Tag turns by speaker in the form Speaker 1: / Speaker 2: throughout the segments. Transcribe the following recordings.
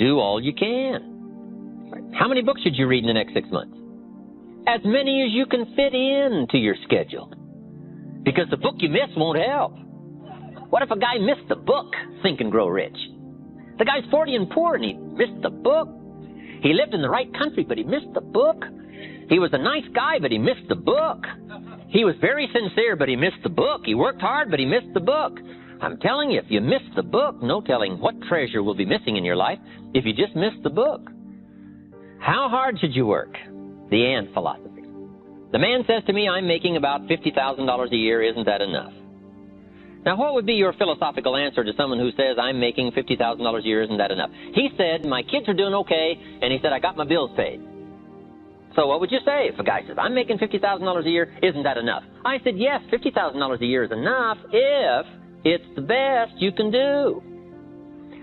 Speaker 1: do all you can. How many books should you read in the next 6 months? As many as you can fit into your schedule. Because the book you miss won't help. What if a guy missed the book, Think and Grow Rich? The guy's 40 and poor and he missed the book. He lived in the right country, but he missed the book. He was a nice guy, but he missed the book. He was very sincere, but he missed the book. He worked hard, but he missed the book. I'm telling you, if you miss the book, no telling what treasure will be missing in your life if you just miss the book. How hard should you work? The ant philosophy. The man says to me, I'm making about $50,000 a year. Isn't that enough? Now, what would be your philosophical answer to someone who says, I'm making $50,000 a year. Isn't that enough? He said, my kids are doing okay, and he said, I got my bills paid. So what would you say if a guy says, I'm making $50,000 a year. Isn't that enough? I said, yes, $50,000 a year is enough if it's the best you can do.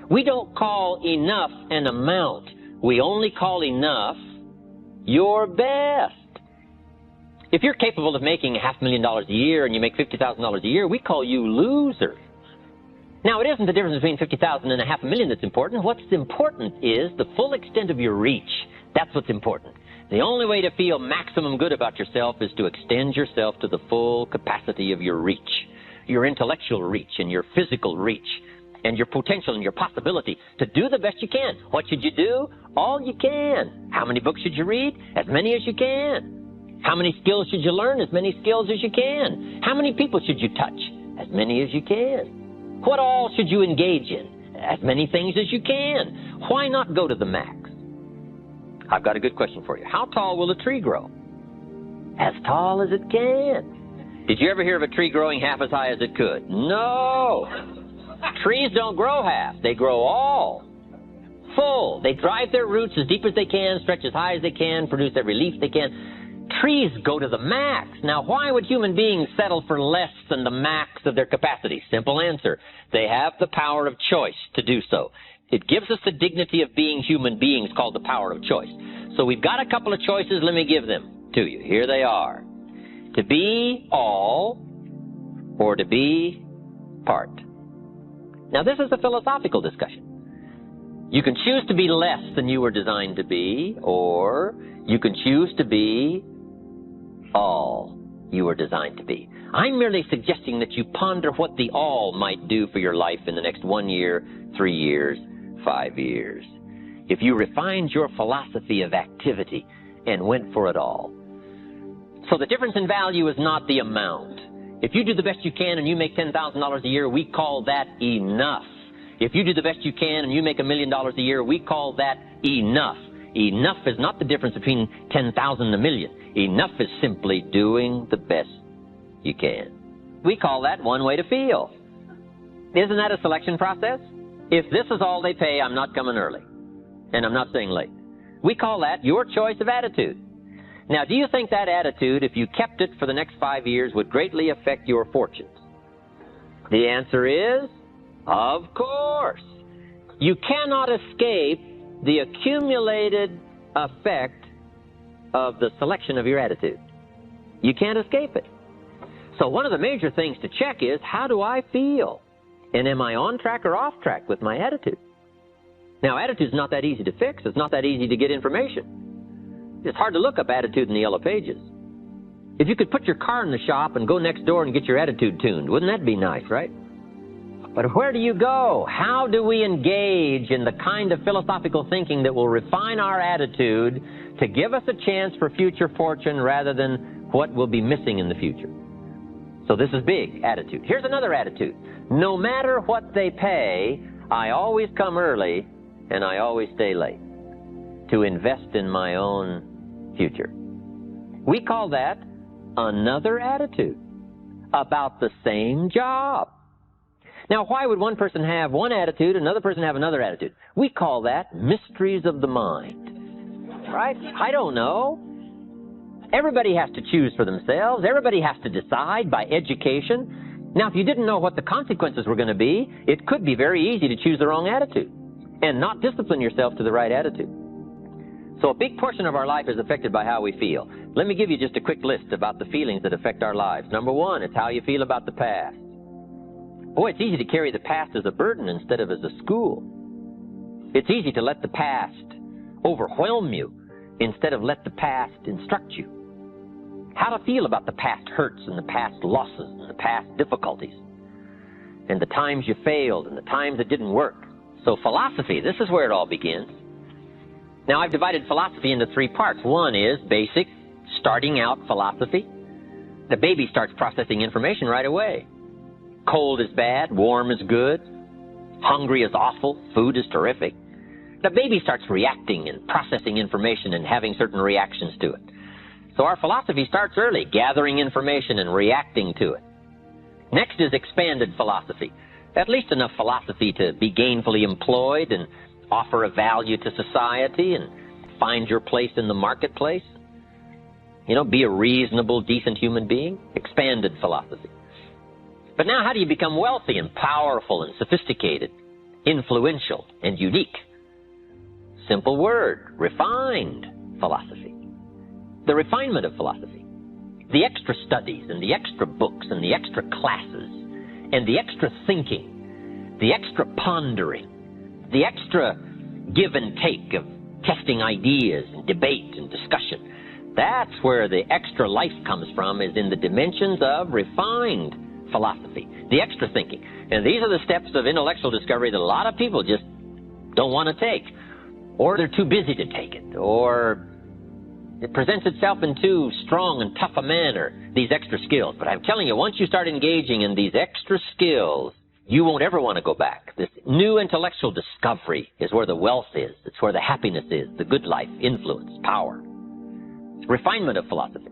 Speaker 1: We don't call enough an amount. We only call enough your best. If you're capable of making $500,000 a year and you make $50,000 a year, we call you loser. Now, it isn't the difference between $50,000 and $500,000 that's important. What's important is the full extent of your reach. That's what's important. The only way to feel maximum good about yourself is to extend yourself to the full capacity of your reach, your intellectual reach and your physical reach, and your potential and your possibility to do the best you can. What should you do? All you can. How many books should you read? As many as you can. How many skills should you learn? As many skills as you can. How many people should you touch? As many as you can. What all should you engage in? As many things as you can. Why not go to the max? I've got a good question for you. How tall will a tree grow? As tall as it can. Did you ever hear of a tree growing half as high as it could? No. Trees don't grow half. They grow all. Full. They drive their roots as deep as they can, stretch as high as they can, produce every leaf they can. Trees go to the max. Now, why would human beings settle for less than the max of their capacity? Simple answer. They have the power of choice to do so. It gives us the dignity of being human beings called the power of choice. So we've got a couple of choices. Let me give them to you. Here they are. To be all or to be part. Now, this is a philosophical discussion. You can choose to be less than you were designed to be, or you can choose to be all you were designed to be. I'm merely suggesting that you ponder what the all might do for your life in the next 1 year, 3 years, 5 years. If you refined your philosophy of activity and went for it all. So the difference in value is not the amount. If you do the best you can and you make $10,000 a year, we call that enough. If you do the best you can and you make $1 million a year, we call that enough. Enough is not the difference between 10,000 and a million. Enough is simply doing the best you can. We call that one way to feel. Isn't that a selection process? If this is all they pay, I'm not coming early. And I'm not staying late. We call that your choice of attitude. Now, do you think that attitude, if you kept it for the next 5 years, would greatly affect your fortunes? The answer is, of course. You cannot escape the accumulated effect of the selection of your attitude. You can't escape it. So one of the major things to check is, how do I feel? And am I on track or off track with my attitude? Now, attitude's not that easy to fix. It's not that easy to get information. It's hard to look up attitude in the yellow pages. If you could put your car in the shop and go next door and get your attitude tuned, wouldn't that be nice, right? But where do you go? How do we engage in the kind of philosophical thinking that will refine our attitude to give us a chance for future fortune rather than what will be missing in the future? So this is big, attitude. Here's another attitude. No matter what they pay, I always come early and I always stay late to invest in my own future. We call that another attitude about the same job. Now, why would one person have one attitude, another person have another attitude? We call that mysteries of the mind, right? I don't know. Everybody has to choose for themselves. Everybody has to decide by education. Now, if you didn't know what the consequences were going to be, it could be very easy to choose the wrong attitude and not discipline yourself to the right attitude. So a big portion of our life is affected by how we feel. Let me give you just a quick list about the feelings that affect our lives. Number one, it's how you feel about the past. Boy, it's easy to carry the past as a burden instead of as a school. It's easy to let the past overwhelm you instead of let the past instruct you. How to feel about the past hurts and the past losses and the past difficulties and the times you failed and the times it didn't work. So philosophy, this is where it all begins. Now, I've divided philosophy into 3 parts. One is basic, starting out philosophy. The baby starts processing information right away. Cold is bad, warm is good, hungry is awful, food is terrific. The baby starts reacting and processing information and having certain reactions to it. So our philosophy starts early, gathering information and reacting to it. Next is expanded philosophy. At least enough philosophy to be gainfully employed and offer a value to society and find your place in the marketplace. You know, be a reasonable, decent human being. Expanded philosophy. But now how do you become wealthy and powerful and sophisticated, influential and unique? Simple word, refined philosophy. The refinement of philosophy. The extra studies and the extra books and the extra classes and the extra thinking, the extra pondering, the extra give and take of testing ideas and debate and discussion. That's where the extra life comes from, is in the dimensions of refined philosophy, the extra thinking. And these are the steps of intellectual discovery that a lot of people just don't want to take, or they're too busy to take it, or it presents itself in too strong and tough a manner, these extra skills. But I'm telling you, once you start engaging in these extra skills, you won't ever want to go back. This new intellectual discovery is where the wealth is. It's where the happiness is, the good life, influence, power. Refinement of philosophy.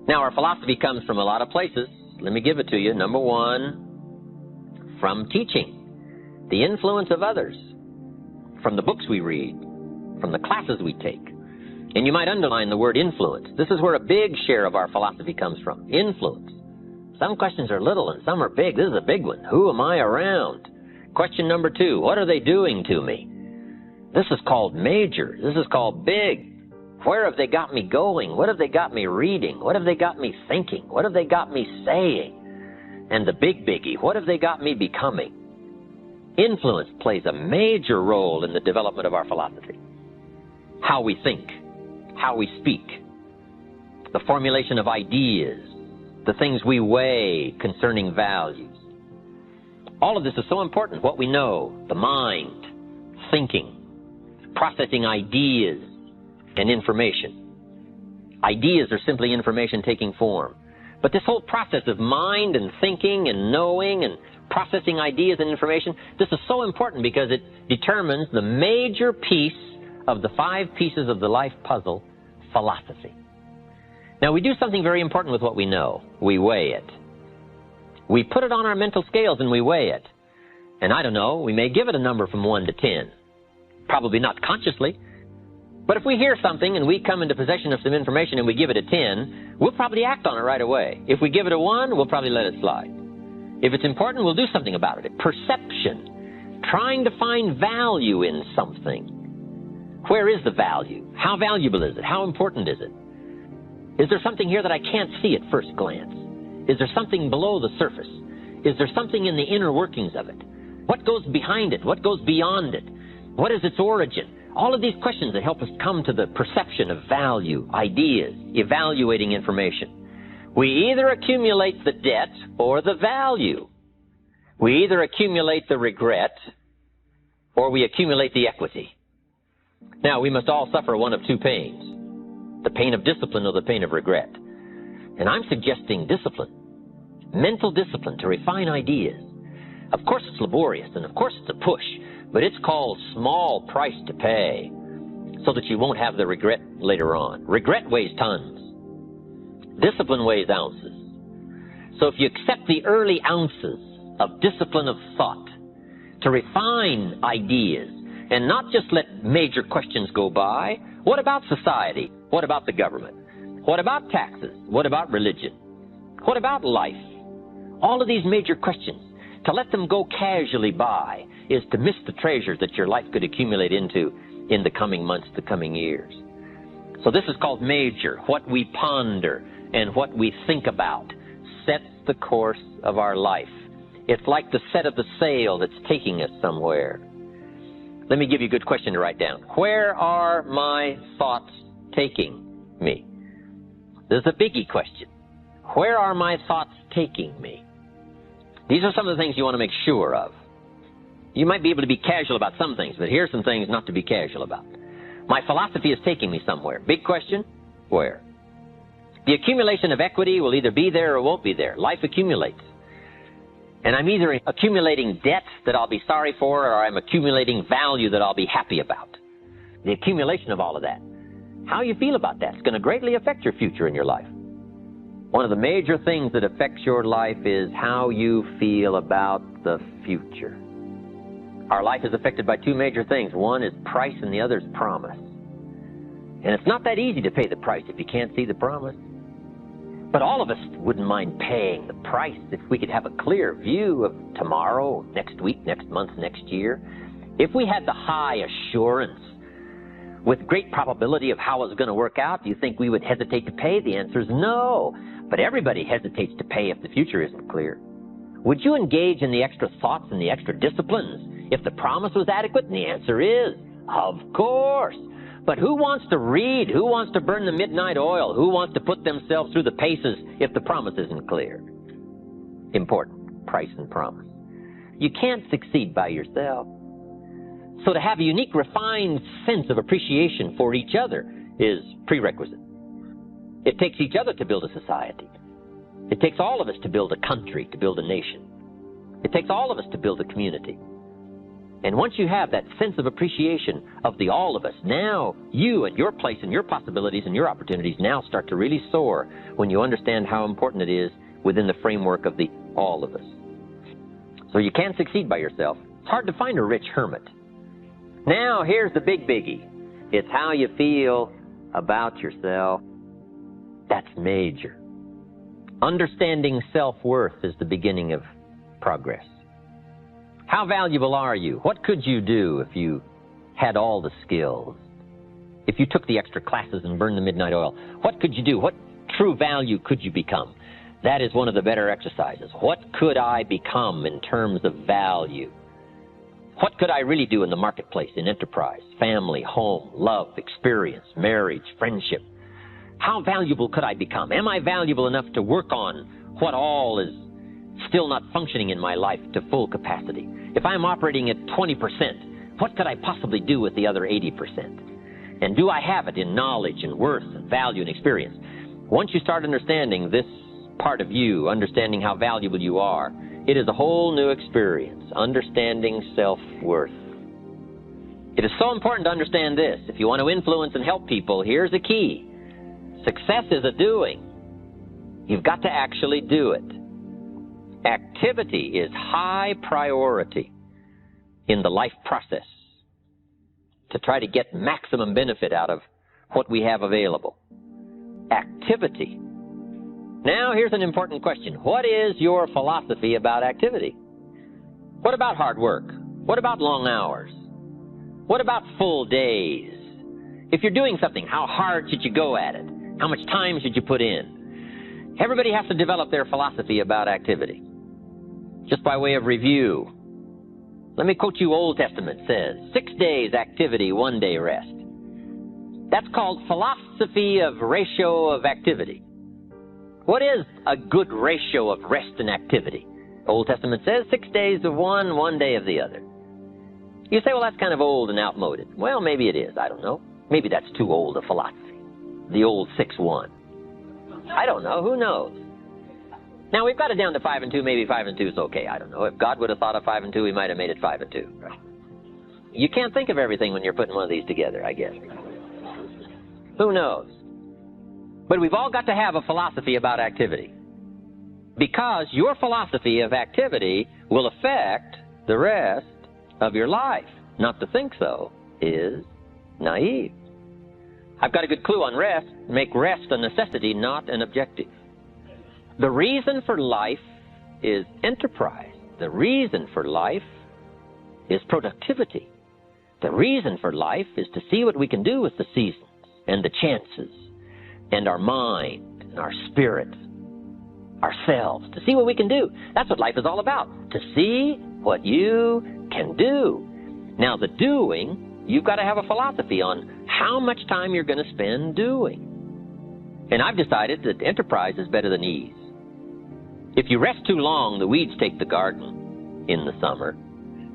Speaker 1: Now, our philosophy comes from a lot of places. Let me give it to you. Number one, from teaching, the influence of others, from the books we read, from the classes we take. And you might underline the word influence. This is where a big share of our philosophy comes from. Influence. Some questions are little and some are big. This is a big one. Who am I around? Question number 2, what are they doing to me? This is called major. This is called big. Where have they got me going? What have they got me reading? What have they got me thinking? What have they got me saying? And the big biggie, what have they got me becoming? Influence plays a major role in the development of our philosophy. How we think, how we speak, the formulation of ideas, the things we weigh concerning values. All of this is so important. What we know, the mind, thinking, processing ideas and information. Ideas are simply information taking form. But this whole process of mind and thinking and knowing and processing ideas and information, this is so important because it determines the major piece of the 5 pieces of the life puzzle, philosophy. Now, we do something very important with what we know. We weigh it. We put it on our mental scales and we weigh it. And I don't know, we may give it a number from 1 to 10. Probably not consciously. But if we hear something and we come into possession of some information and we give it a 10, we'll probably act on it right away. If we give it a 1, we'll probably let it slide. If it's important, we'll do something about it. Perception. Trying to find value in something. Where is the value? How valuable is it? How important is it? Is there something here that I can't see at first glance? Is there something below the surface? Is there something in the inner workings of it? What goes behind it? What goes beyond it? What is its origin? All of these questions that help us come to the perception of value, ideas, evaluating information. We either accumulate the debt or the value. We either accumulate the regret or we accumulate the equity. Now, we must all suffer one of 2 pains. The pain of discipline or the pain of regret. And I'm suggesting discipline. Mental discipline to refine ideas. Of course it's laborious and of course it's a push, but it's called small price to pay so that you won't have the regret later on. Regret weighs tons. Discipline weighs ounces. So if you accept the early ounces of discipline of thought to refine ideas and not just let major questions go by, what about society? What about the government? What about taxes? What about religion? What about life? All of these major questions, to let them go casually by is to miss the treasures that your life could accumulate into in the coming months, the coming years. So this is called major. What we ponder and what we think about sets the course of our life. It's like the set of the sail that's taking us somewhere. Let me give you a good question to write down. Where are my thoughts taking me? This is a biggie question. Where are my thoughts taking me? These are some of the things you want to make sure of. You might be able to be casual about some things, but here's some things not to be casual about. My philosophy is taking me somewhere. Big question, where? The accumulation of equity will either be there or won't be there. Life accumulates. And I'm either accumulating debt that I'll be sorry for, or I'm accumulating value that I'll be happy about. The accumulation of all of that. How you feel about that is going to greatly affect your future in your life. One of the major things that affects your life is how you feel about the future. Our life is affected by two major things. One is price and the other is promise. And it's not that easy to pay the price if you can't see the promise. But all of us wouldn't mind paying the price if we could have a clear view of tomorrow, next week, next month, next year. If we had the high assurance with great probability of how it's going to work out, do you think we would hesitate to pay? The answer is no. But everybody hesitates to pay if the future isn't clear. Would you engage in the extra thoughts and the extra disciplines if the promise was adequate? And the answer is, of course. But who wants to read? Who wants to burn the midnight oil? Who wants to put themselves through the paces if the promise isn't clear? Important, price and promise. You can't succeed by yourself. So to have a unique, refined sense of appreciation for each other is prerequisite. It takes each other to build a society. It takes all of us to build a country, to build a nation. It takes all of us to build a community. And once you have that sense of appreciation of the all of us, now you and your place and your possibilities and your opportunities now start to really soar when you understand how important it is within the framework of the all of us. So you can't succeed by yourself. It's hard to find a rich hermit. Now here's the big biggie. It's how you feel about yourself. That's major. Understanding self-worth is the beginning of progress. How valuable are you? What could you do if you had all the skills? If you took the extra classes and burned the midnight oil, what could you do? What true value could you become? That is one of the better exercises. What could I become in terms of value? What could I really do in the marketplace, in enterprise, family, home, love, experience, marriage, friendship? How valuable could I become? Am I valuable enough to work on what all is still not functioning in my life to full capacity? If I'm operating at 20%, what could I possibly do with the other 80%? And do I have it in knowledge and worth and value and experience? Once you start understanding this part of you, understanding how valuable you are, it is a whole new experience, understanding self-worth. It is so important to understand this. If you want to influence and help people, here's the key. Success is a doing. You've got to actually do it. Activity is high priority in the life process to try to get maximum benefit out of what we have available. Activity. Now, here's an important question. What is your philosophy about activity? What about hard work? What about long hours? What about full days? If you're doing something, how hard should you go at it? How much time should you put in? Everybody has to develop their philosophy about activity. Just by way of review, let me quote you Old Testament says, 6 days activity, 1 day rest. That's called philosophy of ratio of activity. What is a good ratio of rest and activity? Old Testament says 6 days of one, 1 day of the other. You say, well, that's kind of old and outmoded. Well, maybe it is. I don't know. Maybe that's too old a philosophy. The old 6-1. I don't know. Who knows? Now, we've got it down to 5 and 2. Maybe 5 and 2 is okay. I don't know. If God would have thought of 5 and 2, he might have made it 5 and 2. Right? You can't think of everything when you're putting one of these together, I guess. Who knows? But we've all got to have a philosophy about activity. Because your philosophy of activity will affect the rest of your life. Not to think so is naive. I've got a good clue on rest. Make rest a necessity, not an objective. The reason for life is enterprise. The reason for life is productivity. The reason for life is to see what we can do with the seasons and the chances and our mind and our spirit, ourselves, to see what we can do. That's what life is all about, to see what you can do. Now, the doing, you've got to have a philosophy on how much time you're going to spend doing. And I've decided that enterprise is better than ease. If you rest too long, the weeds take the garden in the summer.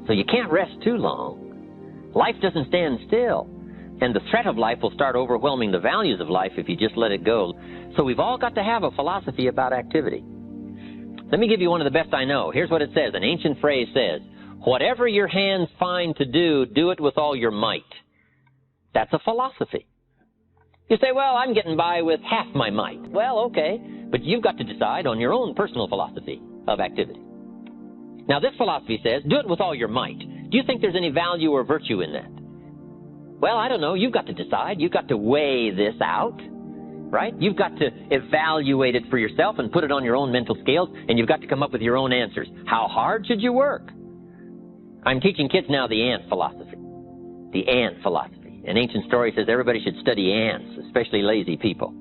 Speaker 1: So you can't rest too long. Life doesn't stand still. And the threat of life will start overwhelming the values of life if you just let it go. So we've all got to have a philosophy about activity. Let me give you one of the best I know. Here's what it says. An ancient phrase says, whatever your hands find to do, do it with all your might. That's a philosophy. You say, well, I'm getting by with half my might. Well, okay, but you've got to decide on your own personal philosophy of activity. Now, this philosophy says, do it with all your might. Do you think there's any value or virtue in that? Well, I don't know. You've got to decide. You've got to weigh this out, right? You've got to evaluate it for yourself and put it on your own mental scales, and you've got to come up with your own answers. How hard should you work? I'm teaching kids now the ant philosophy. The ant philosophy. An ancient story says everybody should study ants, especially lazy people.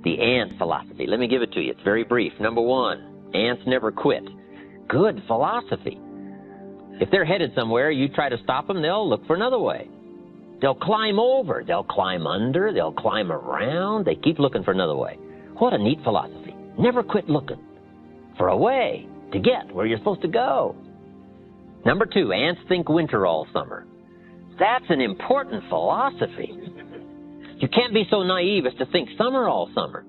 Speaker 1: The ant philosophy. Let me give it to you. It's very brief. Number one, ants never quit. Good philosophy. If they're headed somewhere, you try to stop them, they'll look for another way. They'll climb over, they'll climb under, they'll climb around. They keep looking for another way. What a neat philosophy. Never quit looking for a way to get where you're supposed to go. Number two, ants think winter all summer. That's an important philosophy. You can't be so naive as to think summer all summer.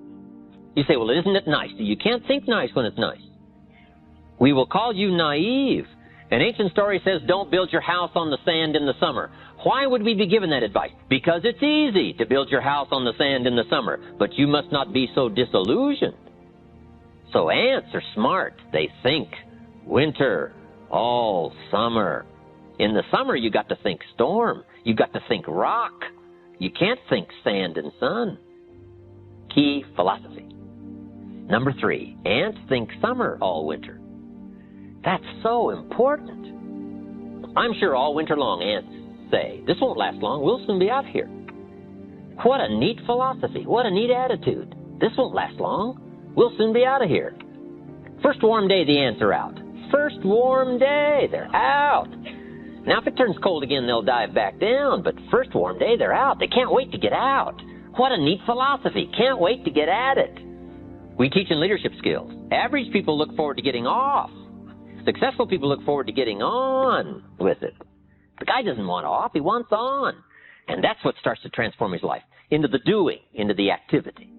Speaker 1: You say, well, isn't it nice? You can't think nice when it's nice. We will call you naive. An ancient story says, don't build your house on the sand in the summer. Why would we be given that advice? Because it's easy to build your house on the sand in the summer, but you must not be so disillusioned. So ants are smart. They think winter all summer. In the summer, you got to think storm. You got to think rock. You can't think sand and sun. Key philosophy. Number three, ants think summer all winter. That's so important. I'm sure all winter long ants say, this won't last long, we'll soon be out here. What a neat philosophy. What a neat attitude. This won't last long, we'll soon be out of here. First warm day, the ants are out. First warm day, they're out. Now, if it turns cold again, they'll dive back down, but first warm day, they're out. They can't wait to get out. What a neat philosophy. Can't wait to get at it. We teach in leadership skills. Average people look forward to getting off. Successful people look forward to getting on with it. The guy doesn't want off, he wants on. And that's what starts to transform his life into the doing, into the activity.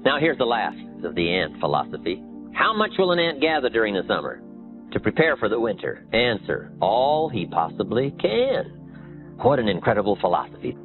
Speaker 1: Now here's the last of the ant philosophy. How much will an ant gather during the summer to prepare for the winter? Answer, all he possibly can. What an incredible philosophy.